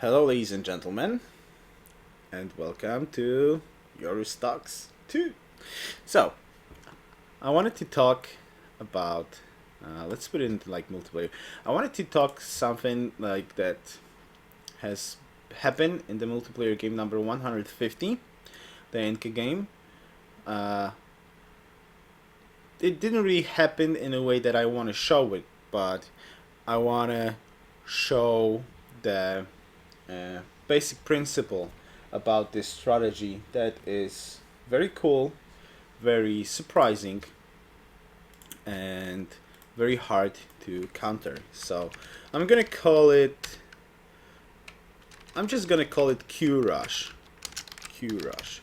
Hello, ladies and gentlemen, and welcome to Yoruus 2. So, I wanted to talk about, let's put it into like multiplayer. I wanted to talk something like that has happened in the multiplayer game number 150, the Enka game. Uh, it didn't really happen in a way that I want to show it, but I want to show the basic principle about this strategy that is very cool, very surprising, and very hard to counter. So I'm gonna call it. I'm just gonna call it Q rush. Q rush.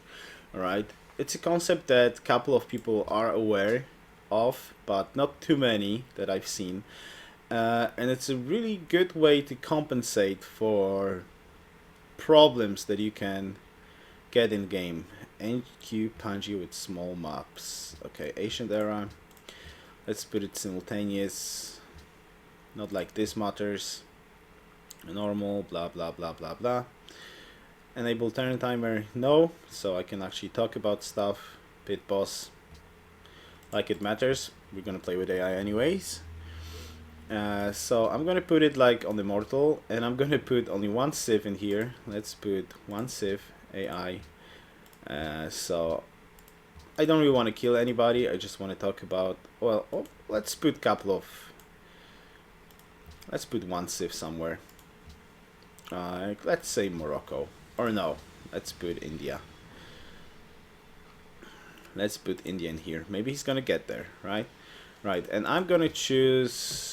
All right. It's a concept that a couple of people are aware of, but not too many that I've seen. And it's a really good way to compensate for problems that you can get in game. NQ Panji with small maps. Okay, ancient era. Let's put it simultaneous. Not like this matters. Normal, blah blah blah blah blah. Enable turn timer, no, so I can actually talk about stuff. Pit boss, like it matters. We're gonna play with AI anyways. So I'm gonna put it like on the mortal, and I'm gonna put only one civ in here. Let's put one civ AI. So I don't really want to kill anybody. I just want to talk about. Well, let's put couple of. Let's put one civ somewhere. Let's say Morocco, or no. Let's put India. Let's put India in here. Maybe he's gonna get there, right? Right, and I'm gonna choose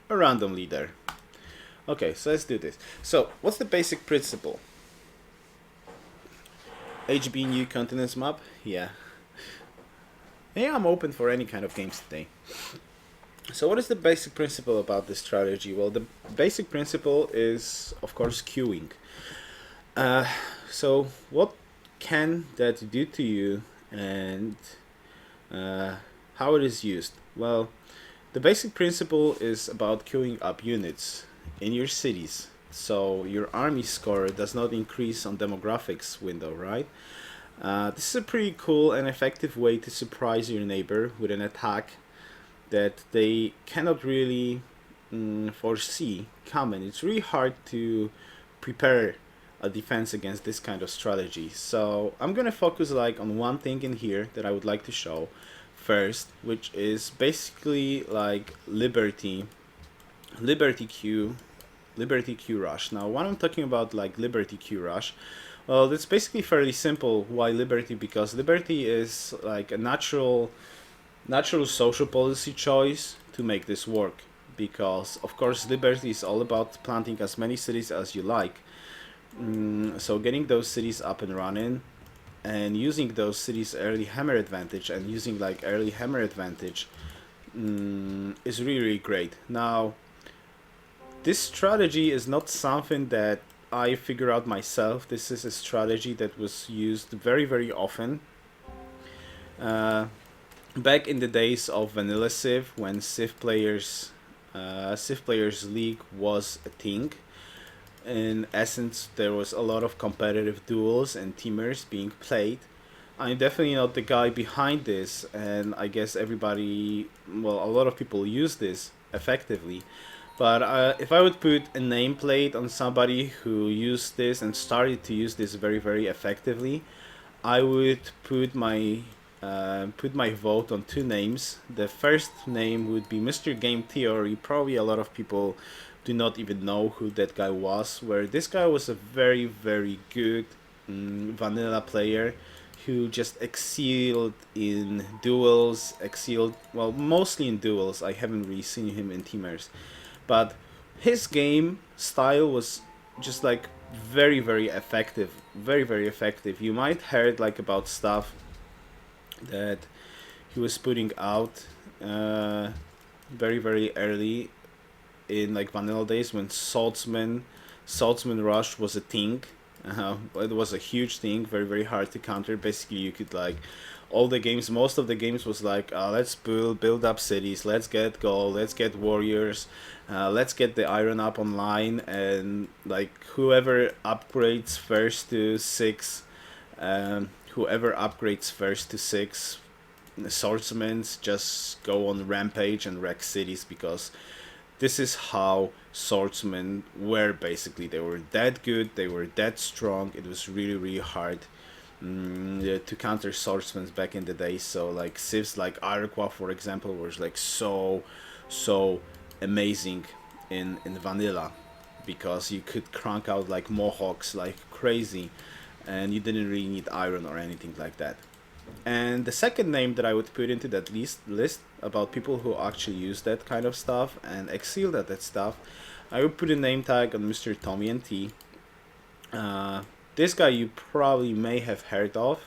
a random leader. Okay, so let's do this. So, what's the basic principle? HB new continents map? Yeah. Yeah, I'm open for any kind of games today. So what is the basic principle about this strategy? Well, the basic principle is, of course, queuing. So what can that do to you, and how it is used? Well, the basic principle is about queuing up units in your cities, so your army score does not increase on demographics window, right? This is a pretty cool and effective way to surprise your neighbor with an attack that they cannot really foresee coming. It's really hard to prepare a defense against this kind of strategy. So I'm gonna focus like on one thing in here that I would like to show first, which is basically like Liberty Q rush. Now, when I'm talking about like Liberty Q rush, well, it's basically fairly simple. Why Liberty? Because Liberty is like a natural social policy choice to make this work. Because of course Liberty is all about planting as many cities as you like. So getting those cities up and running, and using those cities early hammer advantage, and using like early hammer advantage is really great. Now, this strategy is not something that I figure out myself. This is a strategy that was used very often back in the days of vanilla Civ, when Civ Players League was a thing. In essence, there was a lot of competitive duels and teamers being played. I'm definitely not the guy behind this, and I guess everybody, well, a lot of people use this effectively. But if I would put a nameplate on somebody who used this and started to use this very effectively, I would put my vote on two names. The first name would be Mr. Game Theory. Probably a lot of people do not even know who that guy was. Where this guy was a very good vanilla player who just excelled in duels. Well, mostly in duels. I haven't really seen him in teamers, but his game style was just like very effective, very effective. You might heard like about stuff that he was putting out very early in like vanilla days, when swordsman rush was a thing. It was a huge thing, very hard to counter. Basically, you could like all the games, most of the games was like, let's build up cities, let's get gold, let's get warriors, let's get the iron up online, and like whoever upgrades first to 6 swordsmen just go on rampage and wreck cities, because this is how swordsmen were. Basically, they were that good, they were that strong. It was really, really hard to counter swordsmen back in the day. So like civs like Iroquois, for example, was like so amazing in vanilla, because you could crank out like mohawks like crazy, and you didn't really need iron or anything like that. And the second name that I would put into that list about people who actually use that kind of stuff and excelled at that stuff, I would put a name tag on Mr. Tommy and T. This guy you probably may have heard of.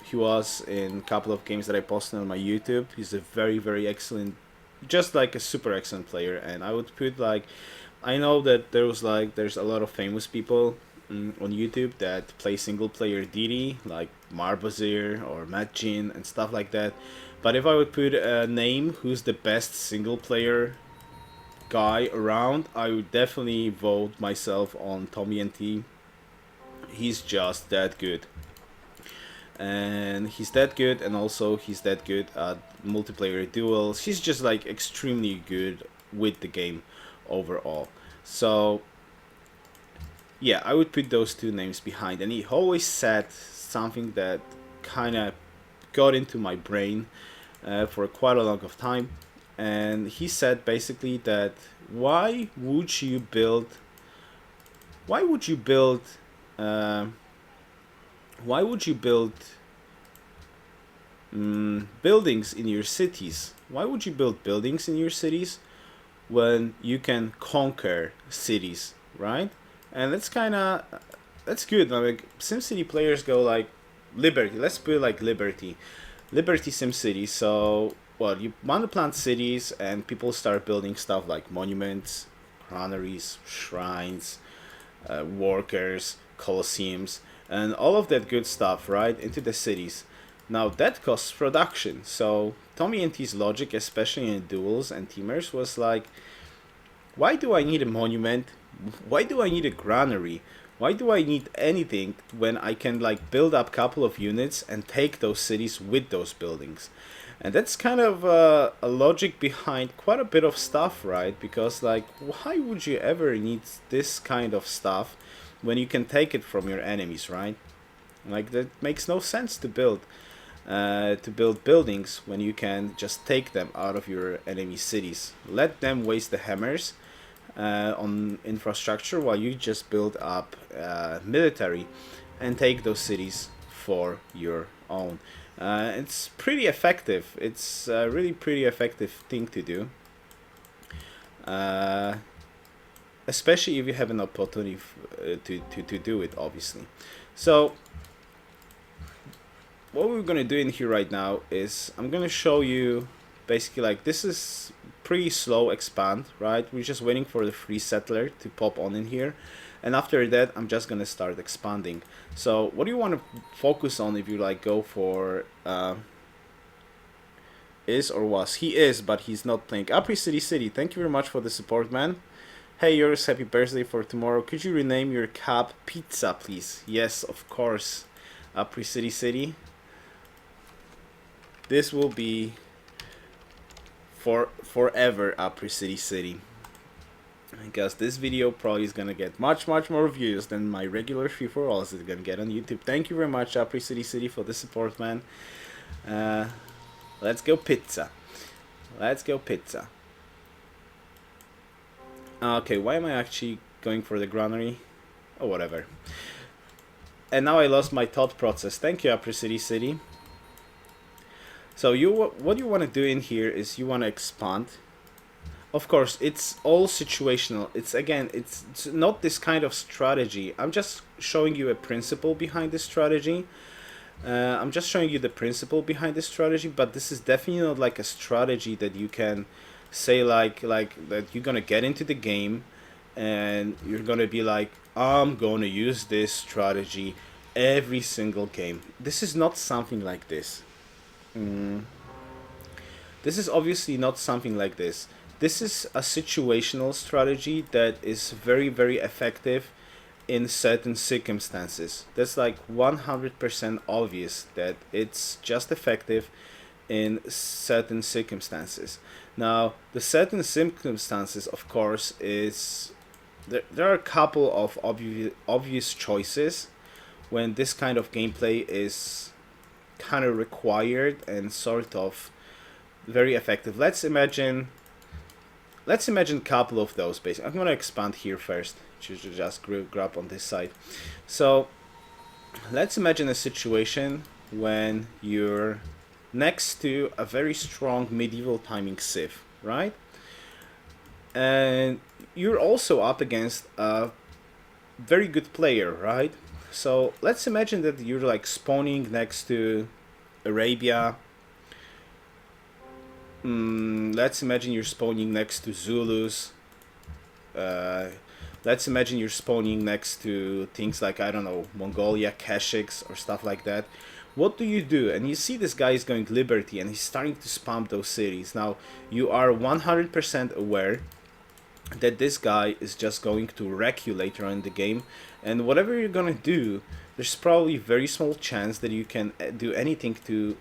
He was in a couple of games that I posted on my YouTube. He's a very, very excellent, just like a super excellent player. And I would put like, I know that there's a lot of famous people on YouTube that play single player DD, like Marbazir or Matt Jean and stuff like that. But if I would put a name who's the best single player guy around, I would definitely vote myself on Tommy NT. He's just that good. And he's that good, and also he's that good at multiplayer duels. He's just like extremely good with the game overall. So yeah, I would put those two names behind. And he always said something that kind of got into my brain for quite a long of time. And he said basically that why would you build buildings in your cities? Why would you build buildings in your cities when you can conquer cities, right? And that's good. Like SimCity players go like Liberty. Let's put it like Liberty SimCity. So well, you want to plant cities, and people start building stuff like monuments, granaries, shrines, workers, colosseums, and all of that good stuff, right, into the cities. Now that costs production. So Tommy and T's logic, especially in duels and teamers, was like, why do I need a monument? Why do I need a granary? Why do I need anything when I can like build up a couple of units and take those cities with those buildings? And that's kind of a logic behind quite a bit of stuff, right? Because like, why would you ever need this kind of stuff when you can take it from your enemies, right? Like that makes no sense to build buildings when you can just take them out of your enemy cities. Let them waste the hammers on infrastructure while you just build up military and take those cities for your own. It's pretty effective. It's a really pretty effective thing to do, especially if you have an opportunity to do it, obviously. So what we're gonna do in here right now is I'm gonna show you basically like this is pretty slow expand, right? We're just waiting for the free settler to pop on in here, and after that I'm just gonna start expanding. So what do you want to focus on if you like go for is or was? He is, but he's not playing. Apri City, thank you very much for the support, man. Hey, yours, happy birthday for tomorrow. Could you rename your cab Pizza, please? Yes, of course. Apri City. This will be for forever Apri City. Because this video probably is gonna get much more views than my regular free for alls is gonna get on YouTube. Thank you very much, Apri City, for the support, man. Let's go pizza. Let's go pizza. Okay, why am I actually going for the granary? Oh, whatever. And now I lost my thought process. Thank you, Apri City. So what you want to do in here is you want to expand. Of course, it's all situational. It's not this kind of strategy. I'm just showing you a principle behind this strategy. I'm just showing you the principle behind this strategy, but this is definitely not like a strategy that you can say like that you're gonna get into the game and you're gonna be like, I'm gonna use this strategy every single game. This is not something like this. This is obviously not something like this. This is a situational strategy that is very, very effective in certain circumstances. That's like 100% obvious that it's just effective in certain circumstances. Now, the certain circumstances, of course, is there are a couple of obvious choices when this kind of gameplay is kind of required and sort of very effective. Let's imagine a couple of those. Basically, I'm gonna expand here first to just grab on this side. So let's imagine a situation when you're next to a very strong medieval timing civ, right? And you're also up against a very good player, right? So let's imagine that you're like spawning next to Arabia. Let's imagine you're spawning next to Zulus. Uh, let's imagine you're spawning next to things like, I don't know, Mongolia, Kashyyyks, or stuff like that. What do you do? And you see this guy is going Liberty and he's starting to spam those cities. Now, you are 100% aware that this guy is just going to wreck you later on in the game, and whatever you're gonna do, there's probably very small chance that you can do anything to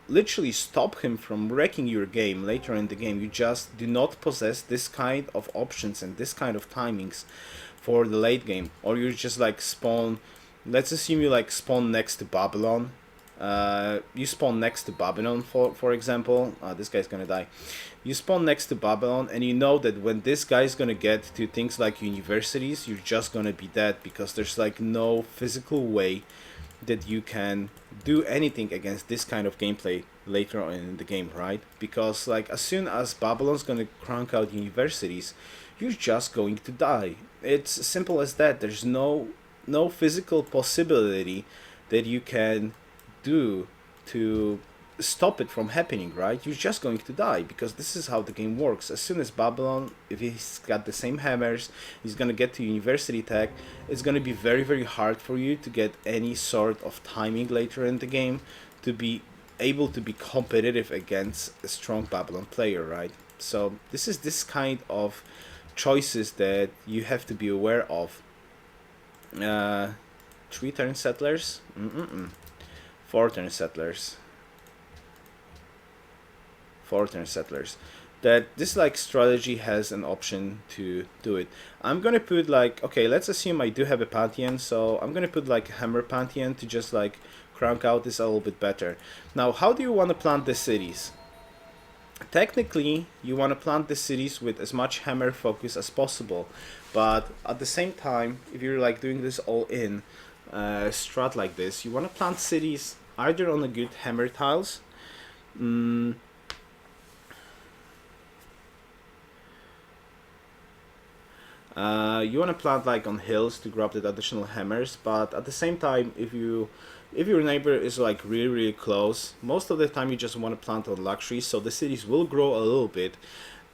literally stop him from wrecking your game later in the game. You just do not possess this kind of options and this kind of timings for the late game. Or you just like spawn, let's assume you like spawn next to Babylon. You spawn next to Babylon, for example. This guy's gonna die. You spawn next to Babylon, and you know that when this guy's gonna get to things like universities, you're just gonna be dead, because there's like no physical way that you can do anything against this kind of gameplay later on in the game, right? Because like as soon as Babylon's gonna crank out universities, you're just going to die. It's simple as that. There's no physical possibility that you can do to stop it from happening, right? You're just going to die, because this is how the game works. As soon as Babylon, if he's got the same hammers, he's gonna get to university tech, it's gonna be very, very hard for you to get any sort of timing later in the game to be able to be competitive against a strong Babylon player, right? So this kind of choices that you have to be aware of. 3 turn settlers? 4 turn settlers. 4 turn settlers. That this like strategy has an option to do it. I'm gonna put like, okay, let's assume I do have a Pantheon, so I'm gonna put like a Hammer Pantheon to just like crank out this a little bit better. Now, how do you want to plant the cities? Technically, you want to plant the cities with as much hammer focus as possible, but at the same time, if you're like doing this all in strat like this, you want to plant cities either on the good hammer tiles. You want to plant like on hills to grab the additional hammers, but at the same time, if your neighbor is like really close, most of the time you just want to plant on luxury, so the cities will grow a little bit,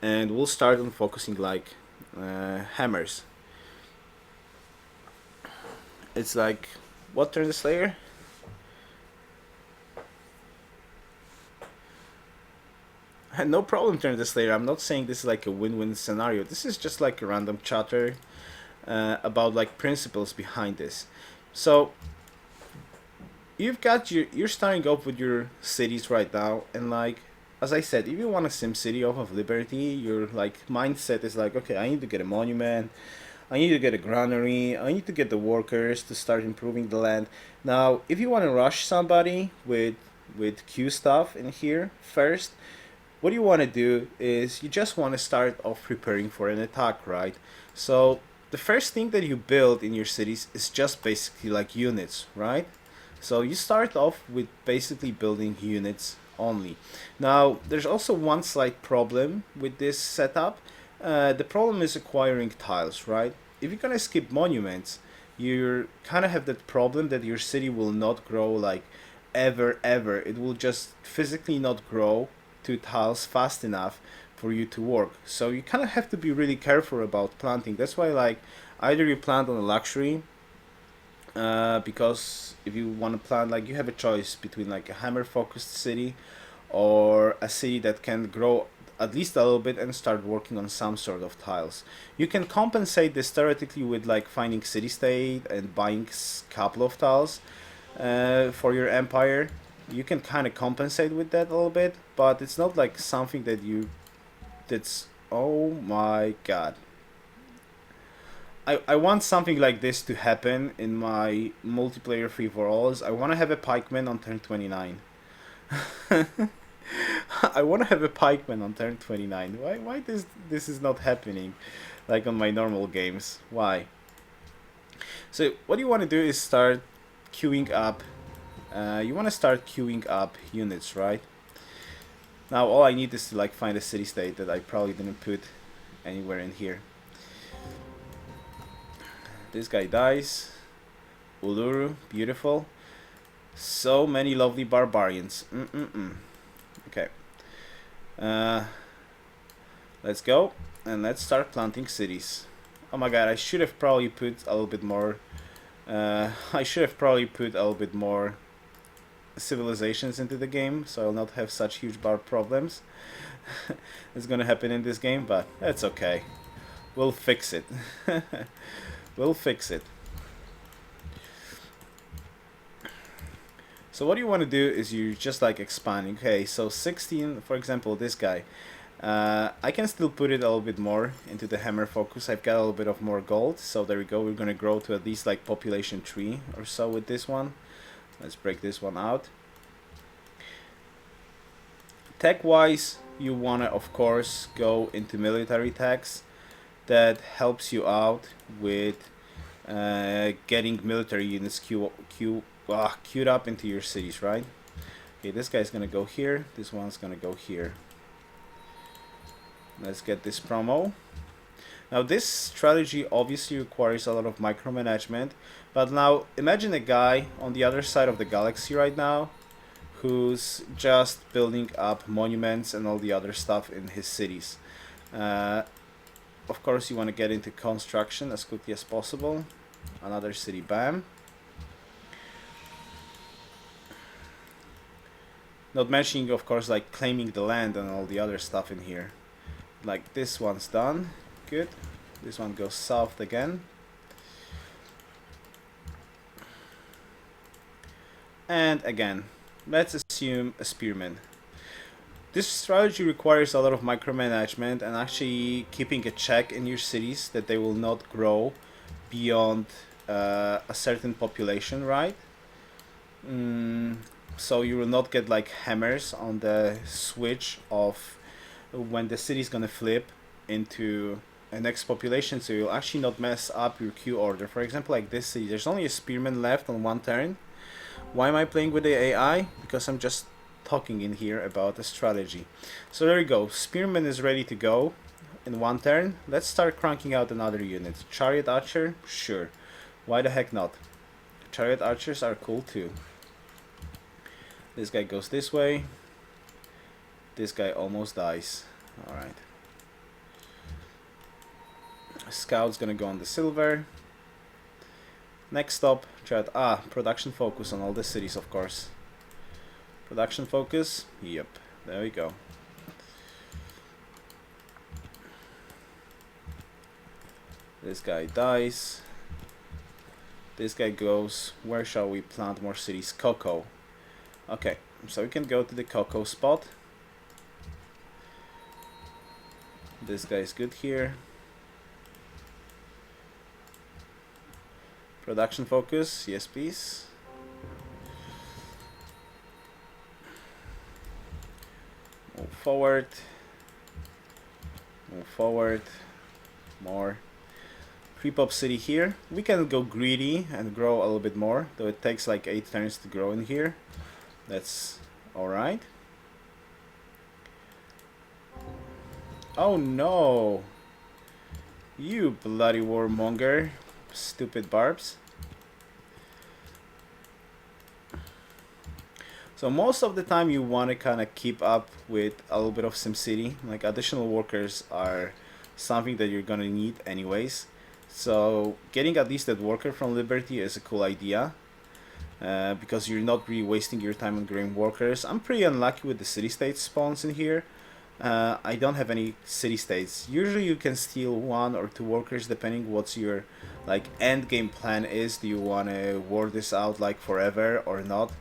and we'll start on focusing like hammers. It's like, what turn the Slayer? No problem, turn the Slayer. I'm not saying this is like a win-win scenario. This is just like a random chatter about like principles behind this. So you're starting off with your cities right now, and like as I said, if you want a sim city off of Liberty, your like mindset is like, okay, I need to get a monument, I need to get a granary, I need to get the workers to start improving the land. Now, if you want to rush somebody with Q stuff in here first, what you want to do is you just want to start off preparing for an attack, right? So the first thing that you build in your cities is just basically like units, right? So you start off with basically building units only. Now, there's also one slight problem with this setup. The problem is acquiring tiles, right? If you're gonna skip monuments, you kind of have that problem that your city will not grow like ever. It will just physically not grow to tiles fast enough for you to work. So you kind of have to be really careful about planting. That's why like either you plant on a luxury because if you want to plan, like, you have a choice between like a hammer focused city or a city that can grow at least a little bit and start working on some sort of tiles. You can compensate this theoretically with like finding city state and buying couple of tiles for your empire. You can kind of compensate with that a little bit, but it's not like something that that's, oh my god. I want something like this to happen in my multiplayer free for alls. I want to have a pikeman on turn 29. I want to have a pikeman on turn 29. Why this is not happening like on my normal games? Why? So what you want to do is start queuing up. You want to start queuing up units, right? Now all I need is to like find a city state that I probably didn't put anywhere in here. This guy dies. Uluru, beautiful. So many lovely barbarians. Okay. Let's go and let's start planting cities. Oh my god, I should have probably put a little bit more. I should have probably put a little bit more civilizations into the game, so I'll not have such huge bar problems. It's gonna happen in this game, but that's okay. We'll fix it. We'll fix it. So what you want to do is you just like expanding. Okay, so 16, for example, this guy. I can still put it a little bit more into the hammer focus. I've got a little bit of more gold, so there we go. We're gonna grow to at least like population 3 or so with this one. Let's break this one out. Tech-wise, you wanna of course go into military techs. That helps you out with getting military units queued up into your cities, right? Okay, this guy's gonna go here. This one's gonna go here. Let's get this promo. Now this strategy obviously requires a lot of micromanagement, but now imagine a guy on the other side of the galaxy right now who's just building up monuments and all the other stuff in his cities. Of course you want to get into construction as quickly as possible. Another city, bam. Not mentioning of course like claiming the land and all the other stuff in here. Like this one's done, good. This one goes south again. And again, let's assume a spearman. This strategy requires a lot of micromanagement and actually keeping a check in your cities that they will not grow beyond a certain population, right? So you will not get like hammers on the switch of when the city is gonna flip into a next population, so you'll actually not mess up your queue order. For example, like this city, there's only a spearman left on one turn. Why am I playing with the AI? Because I'm just talking in here about a strategy. So there you go, spearman is ready to go in one turn. Let's start cranking out another unit. Chariot archer, sure, why the heck not? Chariot archers are cool too. This guy goes this way. This guy almost dies. Alright. Scout's gonna go on the silver. Next stop, chariot. Production focus on all the cities, of course. Production focus, yep, there we go. This guy dies. This guy goes, where shall we plant more cities? Cocoa. Okay, so we can go to the cocoa spot. This guy's good here. Production focus, yes please. Move forward. Move forward. More. Pre-pop city here. We can go greedy and grow a little bit more, though it takes like 8 turns to grow in here. That's alright. Oh no! You bloody warmonger. Stupid barbs. So most of the time you want to kind of keep up with a little bit of SimCity. Like additional workers are something that you're gonna need anyways. So getting at least that worker from Liberty is a cool idea. Because you're not really wasting your time on growing workers. I'm pretty unlucky with the city-state spawns in here. I don't have any city-states. Usually you can steal 1 or 2 workers depending what's your like end game plan is. Do you want to war this out like forever or not?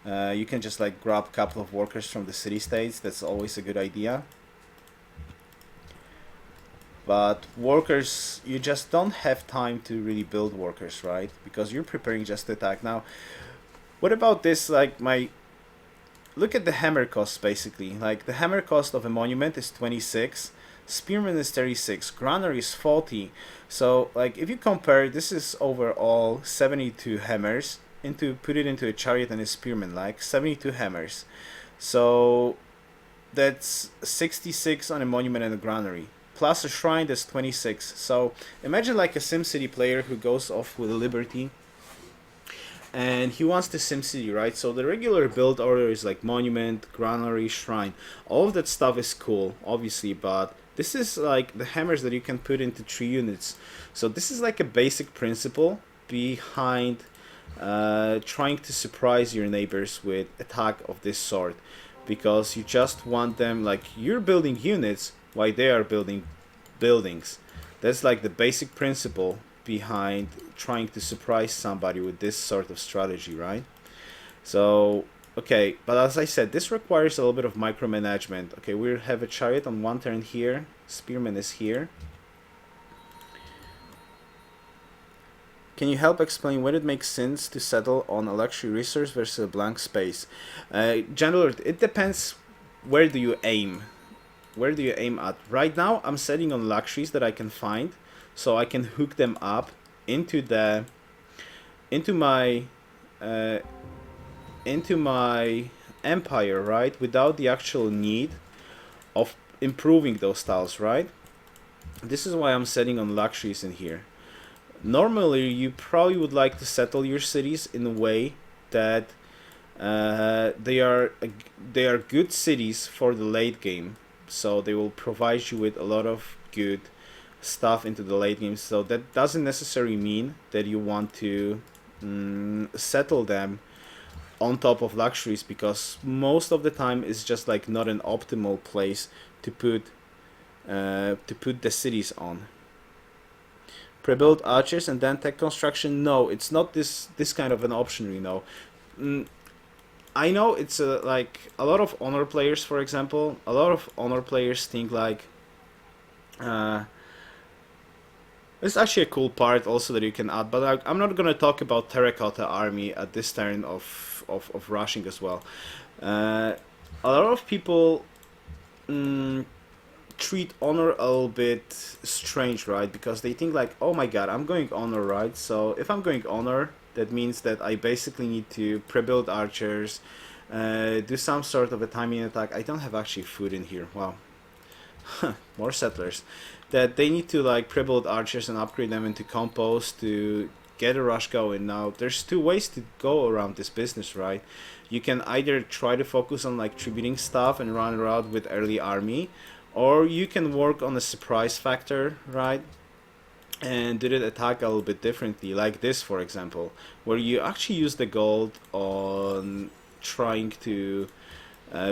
You can just like grab a couple of workers from the city-states. That's always a good idea. But workers, you just don't have time to really build workers, right? Because you're preparing just to attack. Now, what about this, like, look at the hammer cost, basically. Like, the hammer cost of a monument is 26, spearman is 36, granary is 40. So, like, if you compare, this is overall 72 hammers, put it into a chariot and a spearman, like, 72 hammers. So, that's 66 on a monument and a granary. Plus a shrine, that's 26. So imagine like a SimCity player who goes off with a Liberty and he wants the SimCity, right? So the regular build order is like monument, granary, shrine. All of that stuff is cool, obviously, but this is like the hammers that you can put into 3 units. So this is like a basic principle behind trying to surprise your neighbors with attack of this sort. Because you just want them, like, you're building units while they are building buildings. That's like the basic principle behind trying to surprise somebody with this sort of strategy, right? So, okay, but as I said, this requires a little bit of micromanagement. Okay, we have a chariot on 1 turn here, spearman is here. Can you help explain when it makes sense to settle on a luxury resource versus a blank space? Generally, it depends where do you aim. Where do you aim at? Right now, I'm setting on luxuries that I can find, so I can hook them up into my empire, right? Without the actual need of improving those tiles, right? This is why I'm setting on luxuries in here. Normally, you probably would like to settle your cities in a way that they are good cities for the late game. So they will provide you with a lot of good stuff into the late game. So that doesn't necessarily mean that you want to settle them on top of luxuries, because most of the time it's just like not an optimal place to put the cities on. Pre-built archers and then tech construction? No, it's not this kind of an option, you know. I know it's like a lot of honor players, for example, a lot of honor players think like it's actually a cool part also that you can add, but I'm not gonna talk about terracotta army at this turn of rushing as well. A lot of people treat honor a little bit strange, right? Because they think like, oh my god, I'm going honor, right? So if I'm going honor, that means that I basically need to pre-build archers, do some sort of a timing attack. I don't have actually food in here. Wow. More settlers. That they need to like pre-build archers and upgrade them into compost to get a rush going. Now, there's 2 ways to go around this business, right? You can either try to focus on like tributing stuff and run around with early army, or you can work on a surprise factor, right? And do the attack a little bit differently, like this, for example, where you actually use the gold on trying to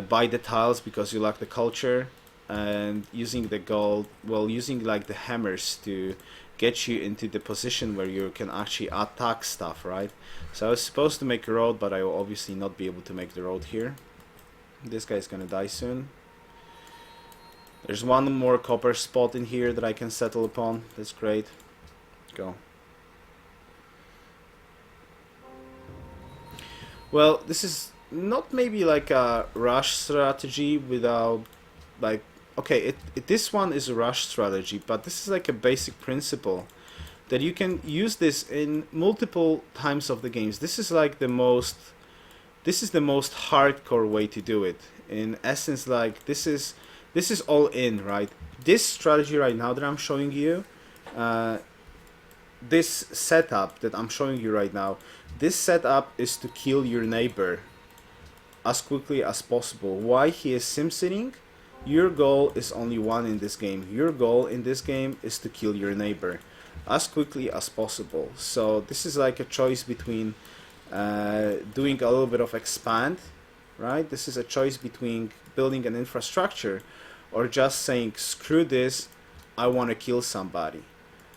buy the tiles because you lack the culture, and using the gold, well, using like the hammers to get you into the position where you can actually attack stuff, right? So I was supposed to make a road, but I will obviously not be able to make the road here. This guy's gonna die soon. There's 1 more copper spot in here that I can settle upon. That's great. Go. Well, this is not maybe like a rush strategy without like, okay, this one is a rush strategy, but this is like a basic principle that you can use this in multiple times of the games. This is like the most hardcore way to do it. In essence, like this is all in, right? This strategy right now that I'm showing you, this setup that I'm showing you right now, this setup is to kill your neighbor as quickly as possible. Why he is sim-sitting? Your goal is only one in this game. Your goal in this game is to kill your neighbor as quickly as possible. So this is like a choice between doing a little bit of expand, right? This is a choice between building an infrastructure or just saying screw this, I want to kill somebody.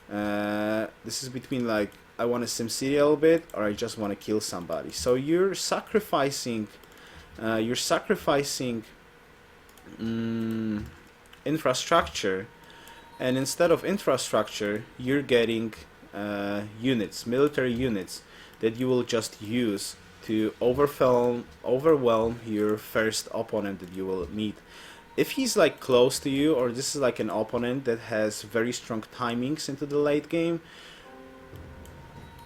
This is between like I want to SimCity a little bit or I just want to kill somebody. So you're sacrificing infrastructure, and instead of infrastructure you're getting units, military units that you will just use to overwhelm your first opponent that you will meet. If he's like close to you, or this is like an opponent that has very strong timings into the late game,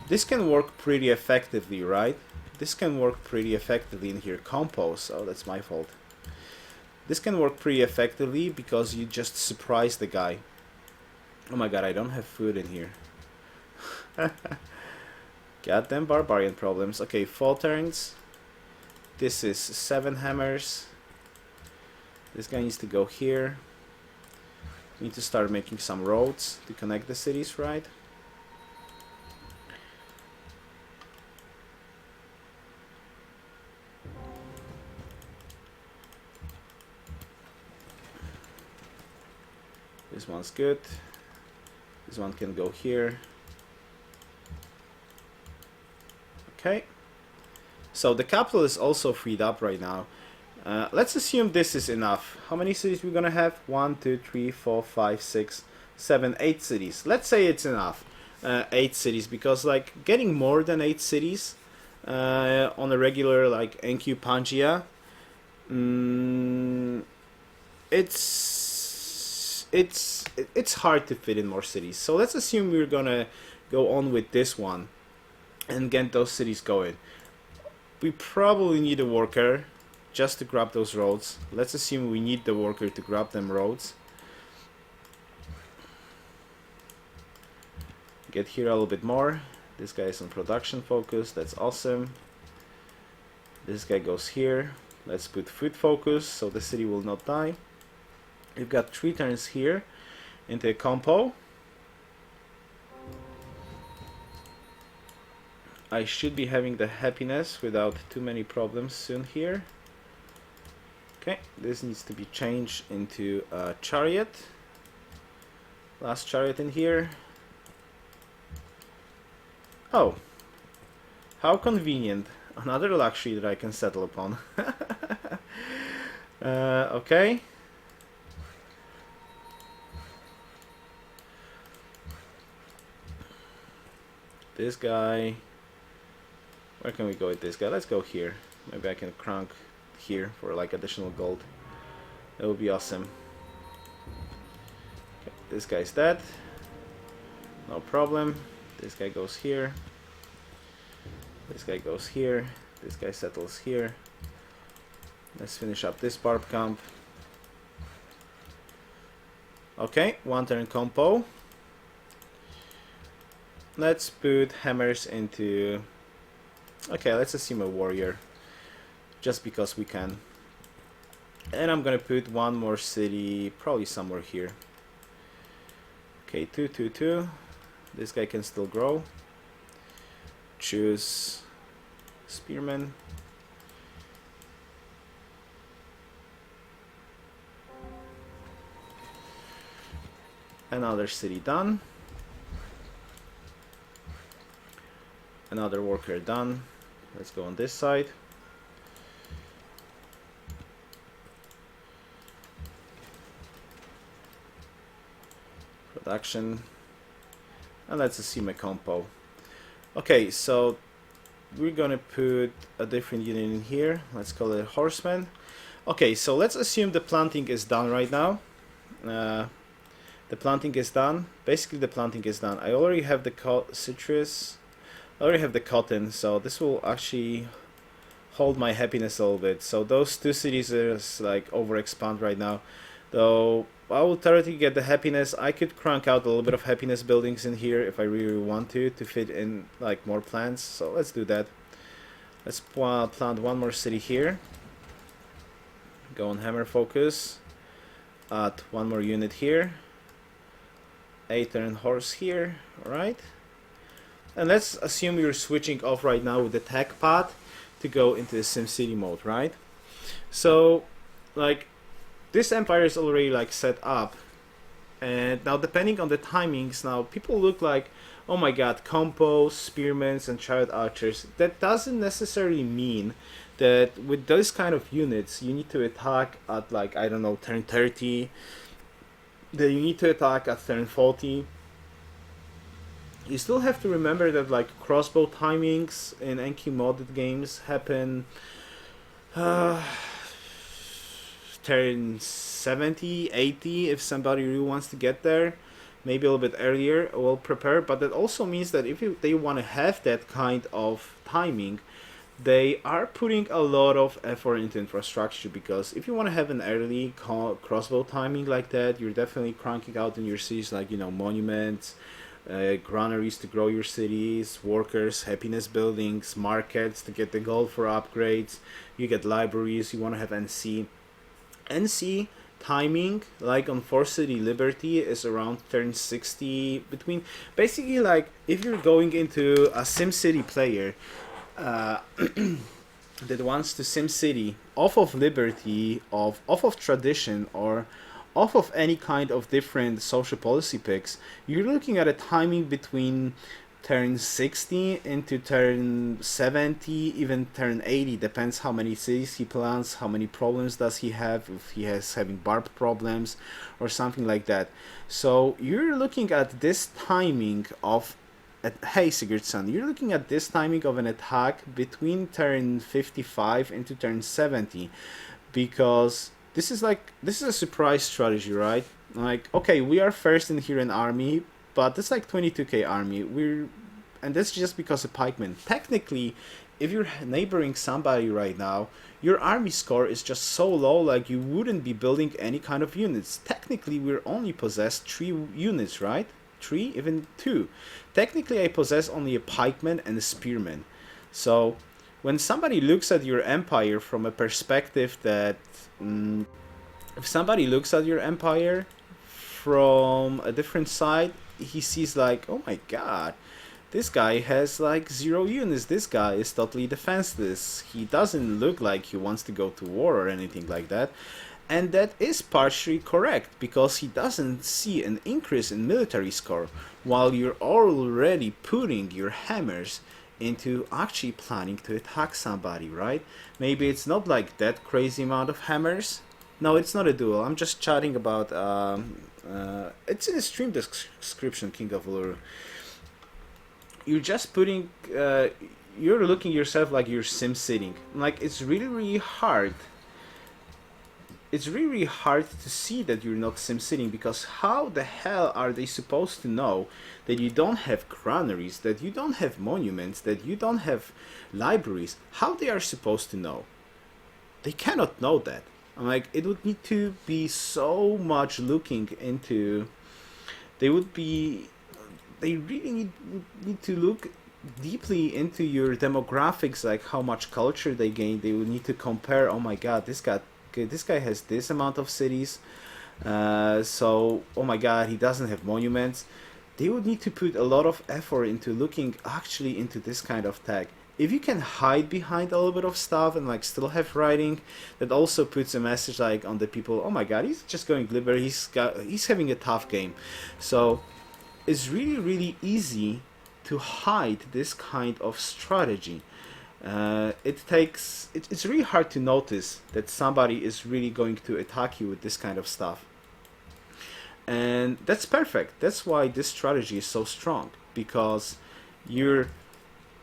this can work pretty effectively, right? This can work pretty effectively in here. Compose, oh that's my fault. This can work pretty effectively because you just surprise the guy. Oh my god, I don't have food in here. Goddamn barbarian problems. Okay, fall turns. This is 7 hammers. This guy needs to go here. We need to start making some roads to connect the cities, right? This one's good. This one can go here. Okay. So the capital is also freed up right now. Let's assume this is enough. How many cities we're gonna have? 1, 2, 3, 4, 5, 6, 7, 8 cities. Let's say it's enough. 8 cities, because like getting more than 8 cities on a regular like NQ Pangaea, it's hard to fit in more cities. So let's assume we're gonna go on with this one and get those cities going. We probably need a worker just to grab those roads. Let's assume we need the worker to grab them roads. Get here a little bit more. This guy is on production focus. That's awesome. This guy goes here. Let's put food focus so the city will not die. We've got 3 turns here into a compo. I should be having the happiness without too many problems soon here. Okay, this needs to be changed into a chariot. Last chariot in here. Oh, how convenient. Another luxury that I can settle upon. Okay. This guy. Where can we go with this guy? Let's go here. Maybe I can crank here for like additional gold. That would be awesome. Okay, this guy's dead. No problem. This guy goes here. This guy goes here. This guy settles here. Let's finish up this barb camp. Okay, 1 turn compo. Let's put hammers into... Okay, let's assume a warrior. Just because we can. And I'm gonna put one more city, probably somewhere here. Okay, 2, 2, 2. This guy can still grow. Choose spearman. Another city done. Another worker done. Let's go on this side. Production. And let's assume a compo. Okay, so we're gonna put a different unit in here. Let's call it horseman. Okay, so let's assume the planting is done right now. The planting is done. Basically, the planting is done. I already have the citrus. I already have the cotton, so this will actually hold my happiness a little bit. So those 2 cities are like overexpand right now. Though I will theoretically get the happiness. I could crank out a little bit of happiness buildings in here if I really want to fit in like more plants. So let's do that. Let's plant one more city here. Go on hammer focus. add one more unit here, a turn horse here, alright? And let's assume you're switching off right now with the tech path to go into the SimCity mode, right? So, like, this empire is already like set up, and now depending on the timings, now people look like, oh my god, combos, spearmen, and chariot archers. That doesn't necessarily mean that with those kind of units you need to attack at, like, I don't know, turn 30, that you need to attack at turn 40. You still have to remember that, like, crossbow timings in Enki modded games happen turn 70, 80 if somebody really wants to get there. Maybe a little bit earlier, well prepare. But that also means that if they want to have that kind of timing, they are putting a lot of effort into infrastructure, because if you want to have an early crossbow timing like that, you're definitely cranking out in your cities, like, you know, monuments, granaries to grow your cities, workers, happiness buildings, markets to get the gold for upgrades. You get libraries, you want to have NC. NC timing, like on Force City Liberty, is around turn 60. Between, basically, like, if you're going into a SimCity player that wants to SimCity off of Liberty, off of tradition, or off of any kind of different social policy picks, you're looking at a timing between turn 60 into turn 70, even turn 80. Depends how many cities he plans, how many problems does he have, if he has having barb problems or something like that. So you're looking at this timing of, hey Sigurdsson, you're looking at this timing of an attack between turn 55 into turn 70, because this is a surprise strategy, right? Like, okay, we are first in here in army, but it's like 22k army. And that's just because of pikemen. Technically, if you're neighboring somebody right now, your army score is just so low, like you wouldn't be building any kind of units. Technically, we're only possessed 3 units, right? 3, even 2. Technically, I possess only a pikeman and a spearman. So, when somebody looks at your empire from a perspective that, if somebody looks at your empire from a different side, he sees like, oh my god, this guy has like 0 units, this guy is totally defenseless, he doesn't look like he wants to go to war or anything like that. And that is partially correct, because he doesn't see an increase in military score, while you're already putting your hammers into actually planning to attack somebody, right? Maybe it's not like that crazy amount of hammers. No, it's not a duel. I'm just chatting about. It's in the stream description, King of Uluru. You're just putting. You're looking yourself like you're sim sitting. Like, it's really, really hard. It's really, really hard to see that you're not sim sitting, because how the hell are they supposed to know that you don't have granaries, that you don't have monuments, that you don't have libraries? How they are supposed to know? They cannot know that. Like, it would need to be so much looking into. They really need to look deeply into your demographics, like how much culture they gain. They would need to compare, oh my god, this guy has this amount of cities, so oh my god, he doesn't have monuments. They would need to put a lot of effort into looking actually into this kind of tech. If you can hide behind a little bit of stuff and like still have writing, that also puts a message like on the people, oh my god, he's just going glibber, he's having a tough game. So it's really, really easy to hide this kind of strategy. It's really hard to notice that somebody is really going to attack you with this kind of stuff. And that's perfect. That's why this strategy is so strong, because you're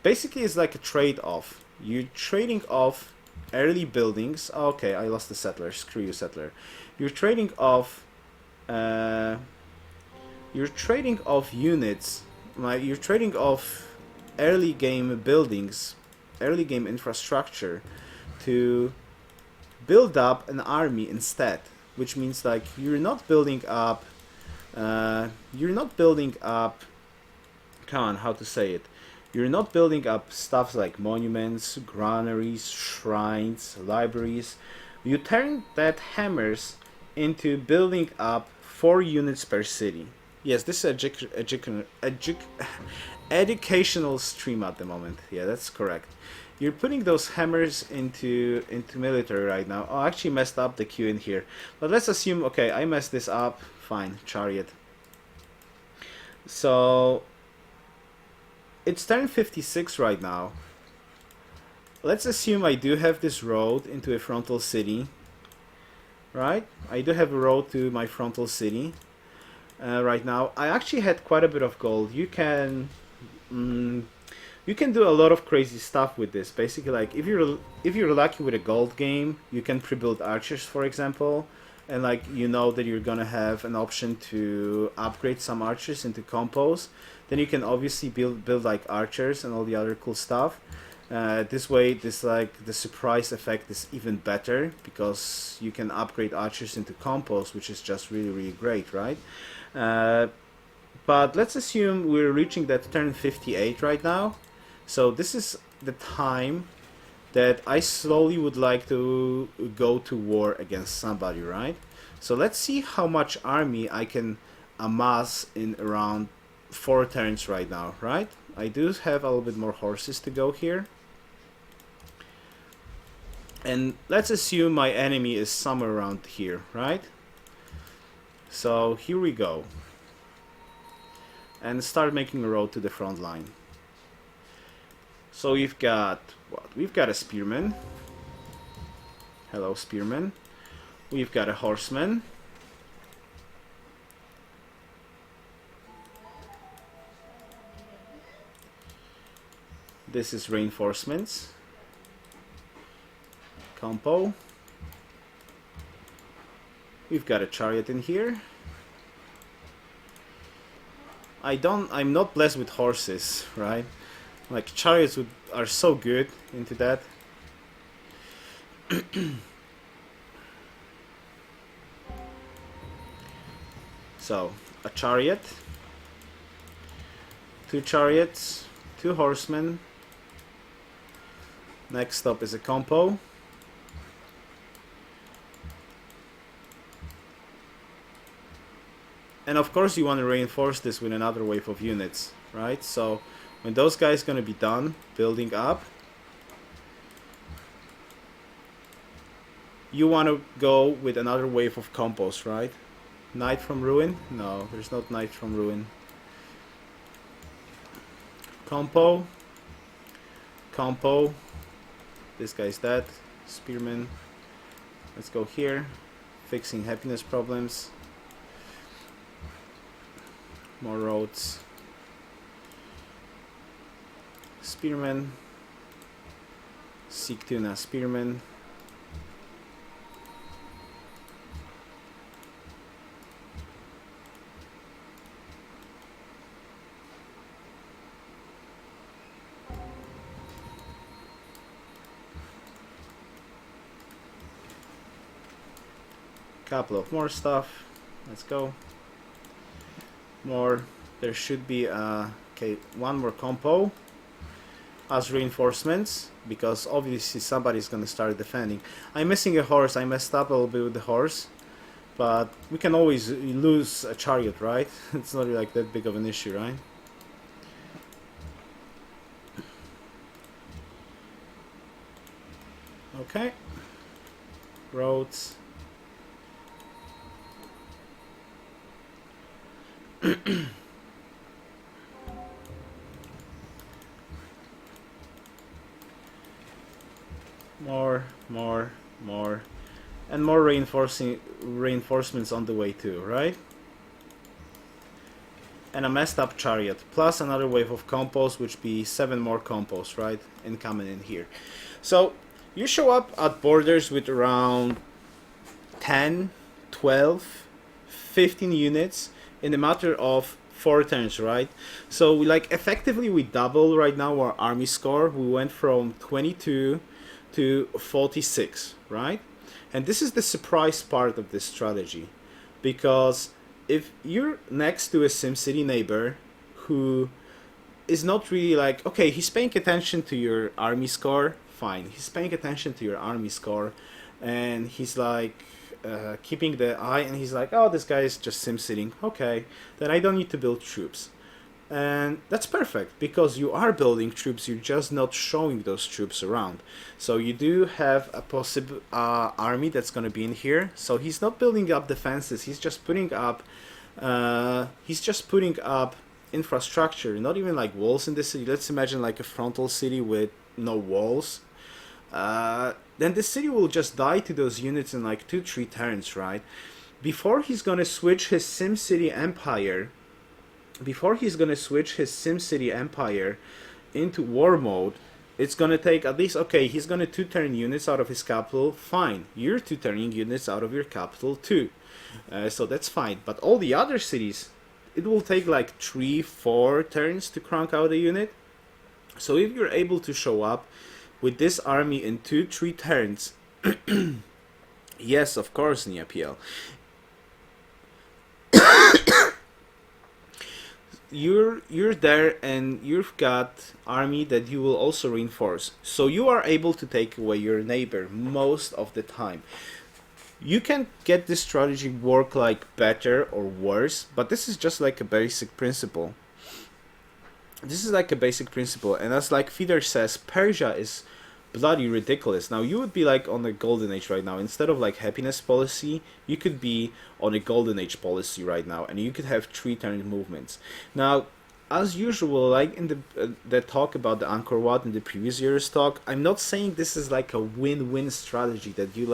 basically, it's like a trade-off. You're trading off early buildings. Okay, I lost the settler. Screw you, settler. You're trading off units. Like, you're trading off early game buildings, early game infrastructure, to build up an army instead, which means like you're not building up come on, how to say it, you're not building up stuff like monuments, granaries, shrines, libraries. You turn that hammers into building up 4 units per city. Yes, this is educational stream at the moment. Yeah, that's correct. You're putting those hammers into military right now. Oh, I actually messed up the queue in here. But let's assume, okay, I messed this up. Fine, chariot. So it's turn 56 right now. Let's assume I do have this road into a frontal city. Right? I do have a road to my frontal city. Right now, I actually had quite a bit of gold. You can do a lot of crazy stuff with this. Basically, like if you're lucky with a gold game, you can pre-build archers, for example, and like you know that you're gonna have an option to upgrade some archers into compos. Then you can obviously build like archers and all the other cool stuff. This way, the surprise effect is even better because you can upgrade archers into compos, which is just really great, right? But let's assume we're reaching that turn 58 right now. So this is the time that I slowly would like to go to war against somebody, right? So let's see how much army I can amass in around 4 turns right now, right? I do have a little bit more horses to go here. And let's assume my enemy is somewhere around here, right? So here we go. And start making a road to the front line. So we've got what? We've got a spearman. Hello, spearman. We've got a horseman. This is reinforcements. Compo. We've got a chariot in here. I'm not blessed with horses, right? Like chariots are so good into that. So, a chariot, 2 chariots, 2 horsemen. Next up is a compo. And of course you want to reinforce this with another wave of units, right? So when those guys gonna be done building up, you want to go with another wave of compos, right? Knight from Ruin? No, there's not Knight from Ruin. Compo. Compo. This guy's dead. Spearman. Let's go here. Fixing happiness problems. More roads. Spearman. Seek Tuna Spearman. Couple of more stuff. Let's go. More. There should be okay, one more compo as reinforcements because obviously somebody's gonna start defending. I'm missing a horse. I messed up a little bit with the horse, but we can always lose a chariot, right? It's not like that big of an issue, right? Okay. Roads. more, and more reinforcements on the way too, right? And a messed up chariot, plus another wave of compos, which be 7 more compos, right? Incoming in here. So you show up at borders with around 10, 12, 15 units in a matter of 4 turns, right? So we effectively we double right now our army score. We went from 22 to 46, right? And this is the surprise part of this strategy, because if you're next to a SimCity neighbor who is not really okay, he's paying attention to your army score, fine. He's paying attention to your army score, and he's like, keeping the eye, and he's like, oh, this guy is just sim sitting. Okay, then I don't need to build troops. And that's perfect because you are building troops, you're just not showing those troops around. So you do have a possible army that's going to be in here. So he's not building up defenses, he's just putting up infrastructure, not even like walls in the city. Let's imagine like a frontal city with no walls. Then the city will just die to those units in like 2-3 turns, right? Before he's going to switch his SimCity empire into war mode, it's going to take at least, okay, he's going to 2-turn units out of his capital, fine. You're 2-turning units out of your capital too. So that's fine. But all the other cities, it will take like 3-4 turns to crank out a unit. So if you're able to show up with this army in 2-3 turns, yes, of course, NeoPL, you're there and you've got army that you will also reinforce. So you are able to take away your neighbor most of the time. You can get this strategy work like better or worse, but this is just like a basic principle. And as like Feeder says, Persia is bloody ridiculous. Now you would be like on a golden age right now. Instead of like happiness policy, you could be on a golden age policy right now, and you could have 3-turn movements. Now, as usual, like in the talk about the Angkor Wat in the previous year's talk, I'm not saying this is like a win-win strategy that you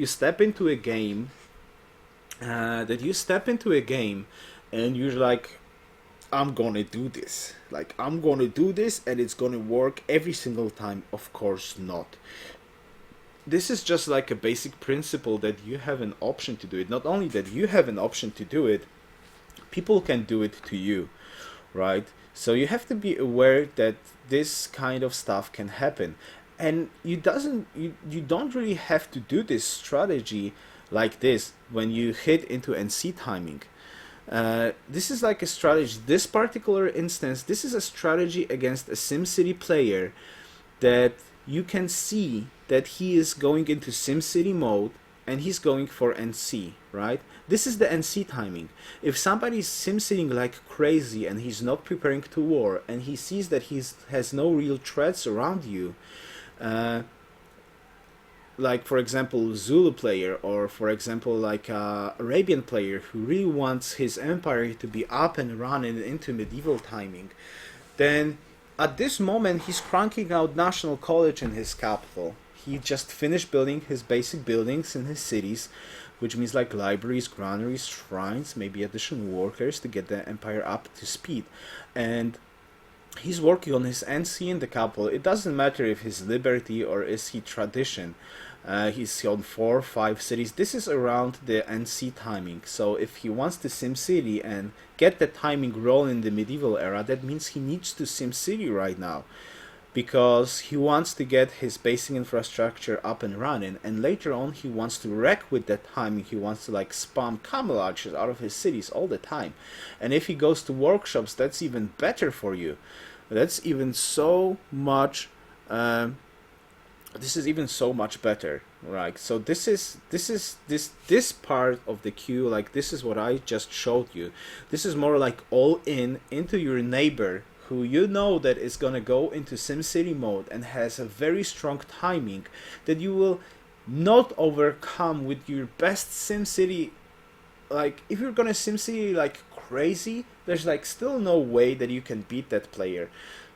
step into a game, and you're like, I'm gonna do this. And it's gonna work every single time. Of course not. This is just like a basic principle that you have an option to do it. Not only that you have an option to do it, people can do it to you, right? So you have to be aware that this kind of stuff can happen. And you don't really have to do this strategy like this when you hit into NC timing. This is like a strategy. This particular instance, this is a strategy against a SimCity player that you can see that he is going into SimCity mode and he's going for NC, right? This is the NC timing. If somebody is SimCitying like crazy and he's not preparing to war and he sees that he has no real threats around you, like for example Zulu player, or for example like Arabian player who really wants his empire to be up and running into medieval timing, then at this moment he's cranking out National College in his capital. He just finished building his basic buildings in his cities, which means like libraries, granaries, shrines, maybe additional workers to get the empire up to speed. And he's working on his NC in the capital. It doesn't matter if he's liberty or is he tradition. He's on 4 or 5 cities. This is around the NC timing. So if he wants to SimCity and get the timing rolling in the medieval era, that means he needs to SimCity right now, because he wants to get his basic infrastructure up and running, and later on he wants to wreck with that timing. He wants to like spam camel archers out of his cities all the time. And if he goes to workshops, that's even better for you. That's even so much this is even so much better, right? So this part of the queue, like this is what I just showed you. This is more like all in into your neighbor who you know that is gonna go into SimCity mode and has a very strong timing that you will not overcome with your best SimCity. Like if you're gonna SimCity like crazy, there's like still no way that you can beat that player,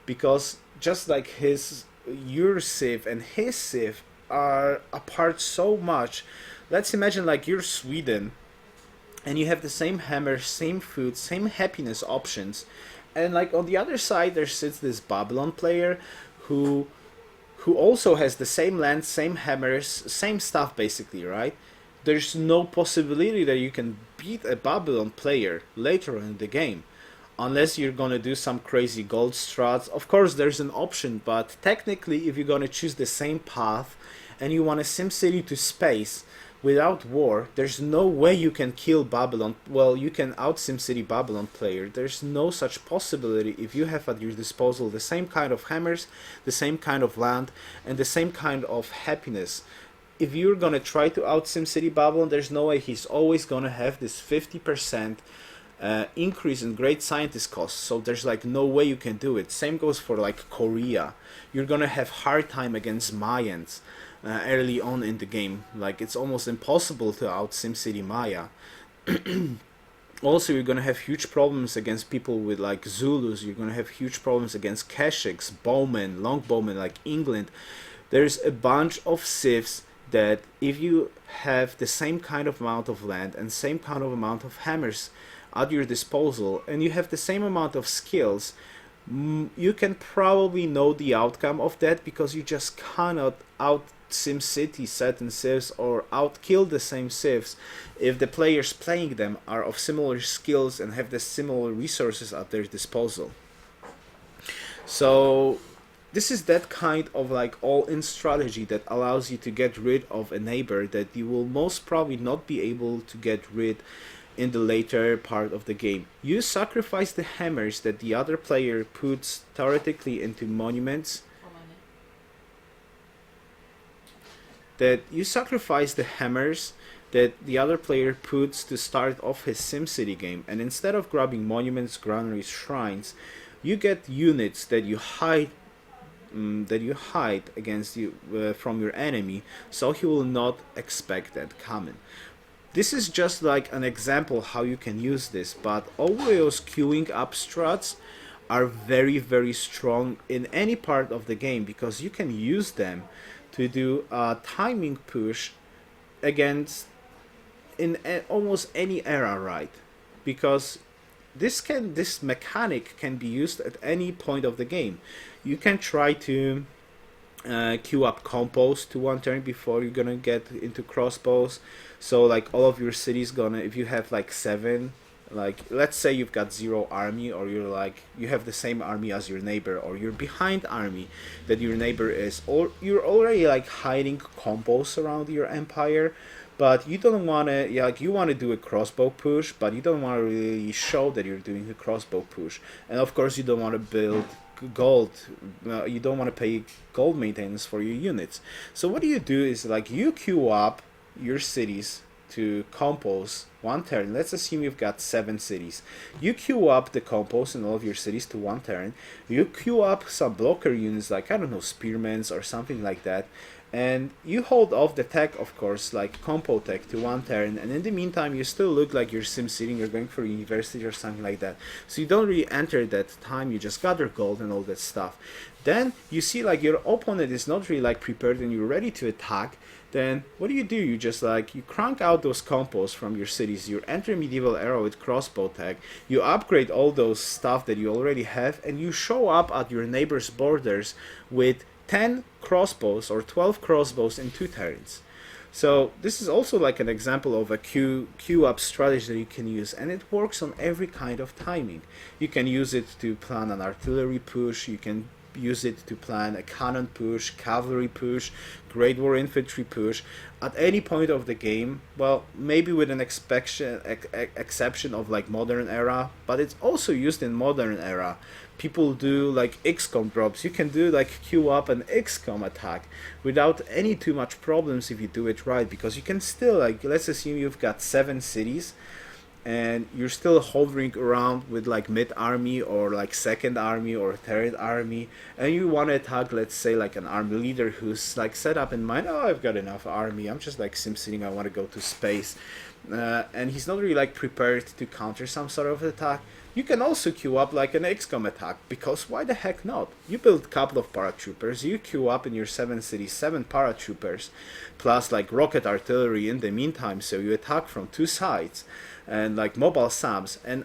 because just like your civ and his civ are apart so much. Let's imagine like you're Sweden and you have the same hammer, same food, same happiness options, and like on the other side there sits this Babylon player who also has the same land, same hammers, same stuff basically, right? There's no possibility that you can beat a Babylon player later in the game, unless you're gonna do some crazy gold strats. Of course there's an option, but technically if you're gonna choose the same path and you want a SimCity to space without war, there's no way you can kill Babylon. Well, you can out SimCity Babylon player. There's no such possibility if you have at your disposal the same kind of hammers, the same kind of land, and the same kind of happiness. if you're gonna try to out SimCity Babylon, there's no way. He's always gonna have this 50% increase in great scientist costs, so there's like no way you can do it. Same goes for like Korea. You're gonna have hard time against Mayans early on in the game. Like it's almost impossible to out SimCity Maya. Also, you're gonna have huge problems against people with like Zulus. You're gonna have huge problems against Keshiks, bowmen, longbowmen like England. There's a bunch of civs that if you have the same kind of amount of land and same kind of amount of hammers at your disposal, and you have the same amount of skills, you can probably know the outcome of that, because you just cannot out SimCity certain civs or outkill the same civs if the players playing them are of similar skills and have the similar resources at their disposal. So this is that kind of like all-in strategy that allows you to get rid of a neighbor that you will most probably not be able to get rid in the later part of the game. You sacrifice the hammers that the other player puts theoretically into monuments. That you sacrifice the hammers that the other player puts to start off his SimCity game, and instead of grabbing monuments, granaries, shrines, you get units that you hide against you from your enemy, so he will not expect that coming. This is just like an example how you can use this, but always queuing up struts are very, very strong in any part of the game, because you can use them to do a timing push against in almost any era, right? Because this mechanic can be used at any point of the game. You can try to queue up compos to one turn before you're gonna get into crossbows. So like all of your cities gonna, if you have like 7, like let's say you've got 0 army, or you're like you have the same army as your neighbor, or you're behind army that your neighbor is, or you're already like hiding compos around your empire, but you don't want to, like you want to do a crossbow push, but you don't want to really show that you're doing a crossbow push. And of course you don't want to build gold, you don't want to pay gold maintenance for your units. So what you do is like you queue up your cities to compose one turn. Let's assume you've got 7 cities. You queue up the compos in all of your cities to one turn. You queue up some blocker units like, I don't know, spearmans or something like that, and you hold off the tech, of course, like compo tech to one turn, and in the meantime you still look like you're SimCity, you're going for university or something like that, so you don't really enter that time, you just gather gold and all that stuff. Then you see like your opponent is not really like prepared and you're ready to attack. Then what do? You just like you crank out those compos from your cities, you enter medieval era with crossbow tech, you upgrade all those stuff that you already have, and you show up at your neighbor's borders with 10 crossbows or 12 crossbows in 2 turns. So this is also like an example of a queue up strategy that you can use, and it works on every kind of timing. You can use it to plan an artillery push, you can use it to plan a cannon push, cavalry push, Great War infantry push at any point of the game. Well, maybe with an exception of like modern era, but it's also used in modern era. People do like XCOM drops. You can do like queue up an XCOM attack without any too much problems if you do it right, because you can still, like, let's assume you've got 7 cities and you're still hovering around with like mid army or like second army or third army, and you want to attack, let's say, like an army leader who's like set up in mind, oh, I've got enough army, I'm just like SimCitying, I want to go to space, and he's not really like prepared to counter some sort of attack. You can also queue up like an XCOM attack, because why the heck not? You build a couple of paratroopers, you queue up in your 7 cities 7 paratroopers, plus like rocket artillery in the meantime, so you attack from 2 sides, and like mobile SAMs, and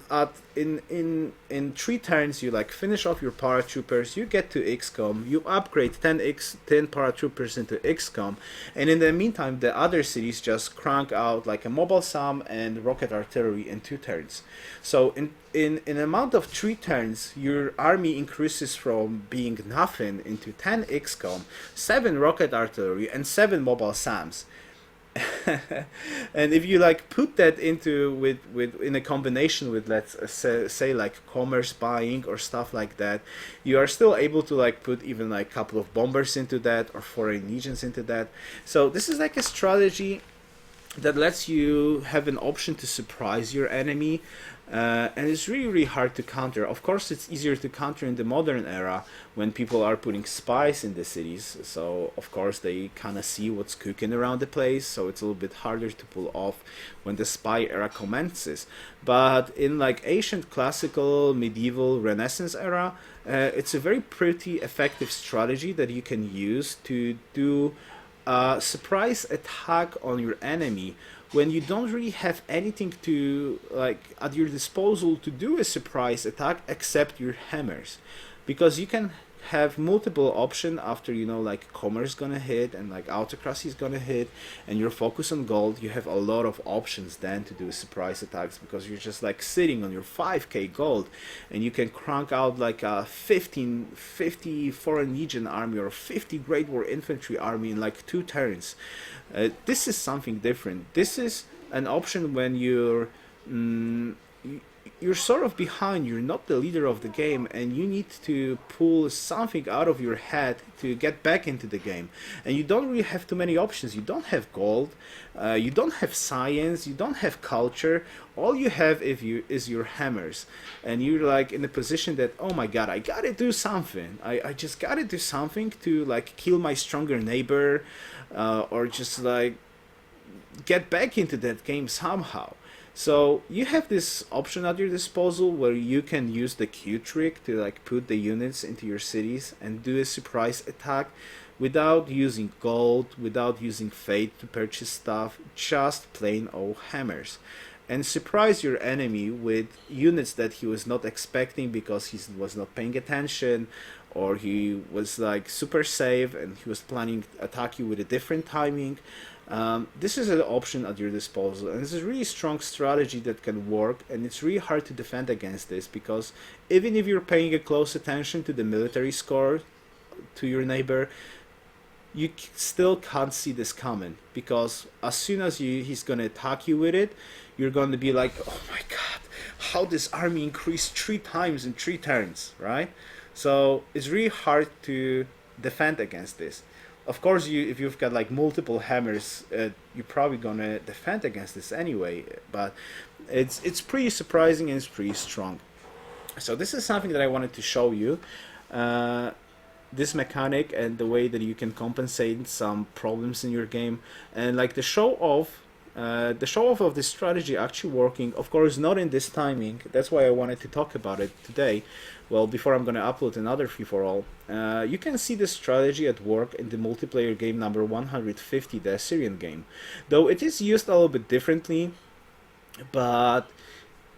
in 3 turns you like finish off your paratroopers, you get to XCOM, you upgrade 10 paratroopers into XCOM, and in the meantime the other cities just crank out like a mobile SAM and rocket artillery in 2 turns. So in an amount of 3 turns, your army increases from being nothing into 10 XCOM, 7 rocket artillery, and 7 mobile SAMs. And if you like put that into with in a combination with, let's say like commerce buying or stuff like that, you are still able to like put even like a couple of bombers into that or foreign legions into that. So this is like a strategy that lets you have an option to surprise your enemy, and it's really really hard to counter. Of course it's easier to counter in the modern era when people are putting spies in the cities, so of course they kind of see what's cooking around the place, so it's a little bit harder to pull off when the spy era commences. But in like ancient classical medieval renaissance era, it's a very pretty effective strategy that you can use to do a surprise attack on your enemy when you don't really have anything to like at your disposal to do a surprise attack except your hammers, because you can have multiple option after, you know, like commerce gonna hit and like autocracy is gonna hit and you're focused on gold. You have a lot of options then to do surprise attacks because you're just like sitting on your 5k gold and you can crank out like a 50 foreign legion army or 50 great war infantry army in like 2 turns. This is something different. This is an option when you're sort of behind, you're not the leader of the game, and you need to pull something out of your head to get back into the game. And you don't really have too many options. You don't have gold, you don't have science, you don't have culture. All you have is your hammers. And you're like in a position that, oh my god, I gotta do something. I just gotta do something to like kill my stronger neighbor, or just like get back into that game somehow. So you have this option at your disposal where you can use the Q trick to like put the units into your cities and do a surprise attack without using gold, without using fate to purchase stuff, just plain old hammers. And surprise your enemy with units that he was not expecting because he was not paying attention, or he was like super safe and he was planning to attack you with a different timing. This is an option at your disposal, and this is a really strong strategy that can work, and it's really hard to defend against this because even if you're paying a close attention to the military score to your neighbor, you still can't see this coming, because as soon as he's gonna attack you with it, you're gonna be like, oh my god, how this army increased 3 times in 3 turns, right? So it's really hard to defend against this. Of course, if you've got like multiple hammers, you're probably gonna defend against this anyway. But it's pretty surprising and it's pretty strong. So this is something that I wanted to show you. This mechanic and the way that you can compensate some problems in your game, and like the show off of this strategy actually working. Of course not in this timing, that's why I wanted to talk about it today, well, before I'm gonna upload another free for all. You can see this strategy at work in the multiplayer game number 150, the Assyrian game, though it is used a little bit differently, but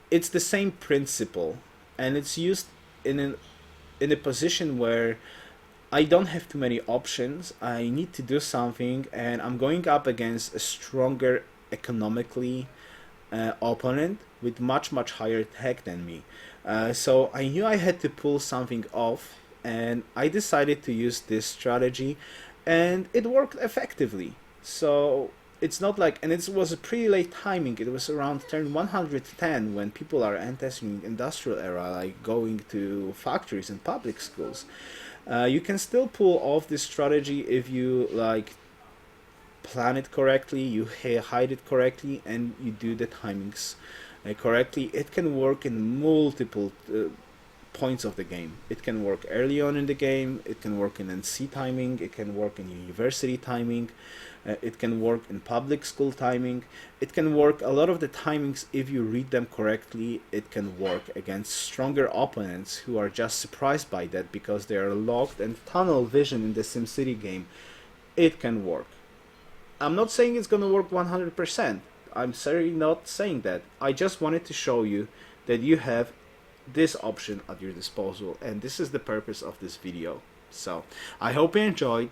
it's the same principle, and it's used in a position where I don't have too many options. I need to do something, and I'm going up against a stronger economically opponent with much higher tech than me. So I knew I had to pull something off, and I decided to use this strategy, and it worked effectively. So it's not like, and it was a pretty late timing. It was around turn 110 when people are entering industrial era, like going to factories and public schools. You can still pull off this strategy if you like plan it correctly, you hide it correctly, and you do the timings correctly. It can work in multiple points of the game. It can work early on in the game, it can work in NC timing, it can work in university timing, it can work in public school timing, it can work a lot of the timings if you read them correctly. It can work against stronger opponents who are just surprised by that because they are locked and tunnel vision in the SimCity game. It can work. I'm not saying it's gonna work 100%. I'm certainly not saying that. I just wanted to show you that you have this option at your disposal, and this is the purpose of this video. So I hope you enjoyed.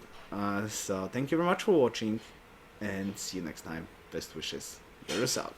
So thank you very much for watching, and see you next time. Best wishes. Yoruus out.